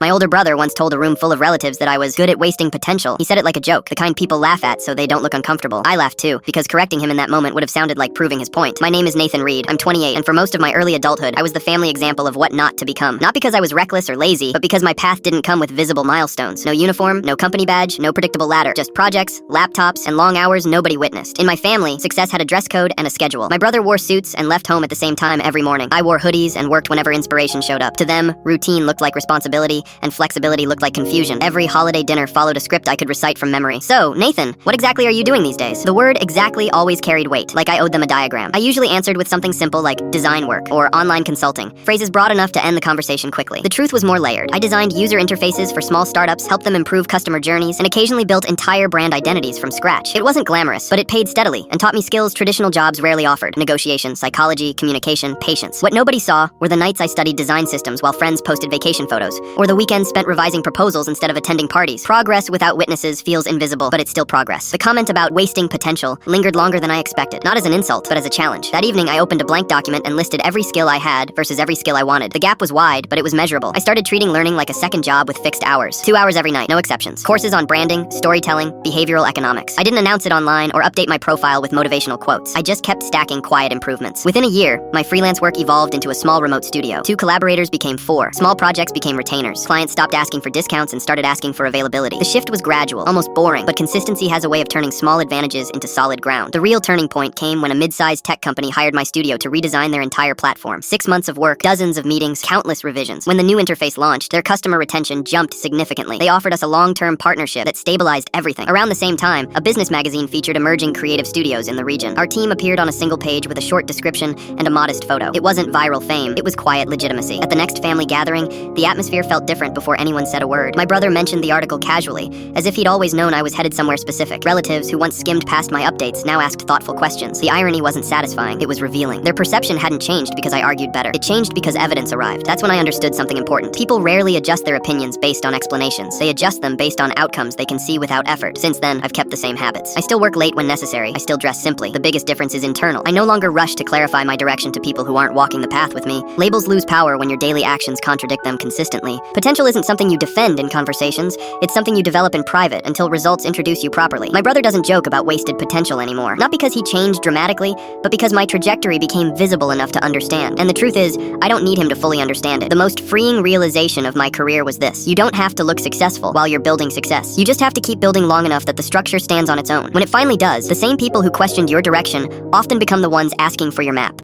My older brother once told a room full of relatives that I was good at wasting potential. He said it like a joke, the kind people laugh at so they don't look uncomfortable. I laughed too, because correcting him in that moment would have sounded like proving his point. My name is Nathan Reed. I'm 28, and for most of my early adulthood, I was the family example of what not to become. Not because I was reckless or lazy, but because my path didn't come with visible milestones. No uniform, no company badge, no predictable ladder. Just projects, laptops, and long hours nobody witnessed. In my family, success had a dress code and a schedule. My brother wore suits and left home at the same time every morning. I wore hoodies and worked whenever inspiration showed up. To them, routine looked like responsibility, and flexibility looked like confusion. Every holiday dinner followed a script I could recite from memory. So, Nathan, what exactly are you doing these days? The word exactly always carried weight, like I owed them a diagram. I usually answered with something simple like design work or online consulting, phrases broad enough to end the conversation quickly. The truth was more layered. I designed user interfaces for small startups, helped them improve customer journeys, and occasionally built entire brand identities from scratch. It wasn't glamorous, but it paid steadily and taught me skills traditional jobs rarely offered: negotiation, psychology, communication, patience. What nobody saw were the nights I studied design systems while friends posted vacation photos, or the weekends spent revising proposals instead of attending parties. Progress without witnesses feels invisible, but it's still progress. The comment about wasting potential lingered longer than I expected, not as an insult, but as a challenge. That evening, I opened a blank document and listed every skill I had versus every skill I wanted. The gap was wide, but it was measurable. I started treating learning like a second job with fixed hours. 2 hours every night, no exceptions. Courses on branding, storytelling, behavioral economics. I didn't announce it online or update my profile with motivational quotes. I just kept stacking quiet improvements. Within a year, my freelance work evolved into a small remote studio. 2 collaborators became 4. Small projects became retainers. Clients stopped asking for discounts and started asking for availability. The shift was gradual, almost boring, but consistency has a way of turning small advantages into solid ground. The real turning point came when a mid-sized tech company hired my studio to redesign their entire platform. 6 months of work, dozens of meetings, countless revisions. When the new interface launched, their customer retention jumped significantly. They offered us a long-term partnership that stabilized everything. Around the same time, a business magazine featured emerging creative studios in the region. Our team appeared on a single page with a short description and a modest photo. It wasn't viral fame, it was quiet legitimacy. At the next family gathering, the atmosphere felt different before anyone said a word. My brother mentioned the article casually, as if he'd always known I was headed somewhere specific. Relatives who once skimmed past my updates now asked thoughtful questions. The irony wasn't satisfying, it was revealing. Their perception hadn't changed because I argued better. It changed because evidence arrived. That's when I understood something important. People rarely adjust their opinions based on explanations. They adjust them based on outcomes they can see without effort. Since then, I've kept the same habits. I still work late when necessary. I still dress simply. The biggest difference is internal. I no longer rush to clarify my direction to people who aren't walking the path with me. Labels lose power when your daily actions contradict them consistently. Potential isn't something you defend in conversations. It's something you develop in private until results introduce you properly. My brother doesn't joke about wasted potential anymore. Not because he changed dramatically, but because my trajectory became visible enough to understand. And the truth is, I don't need him to fully understand it. The most freeing realization of my career was this: you don't have to look successful while you're building success. You just have to keep building long enough that the structure stands on its own. When it finally does, the same people who questioned your direction often become the ones asking for your map.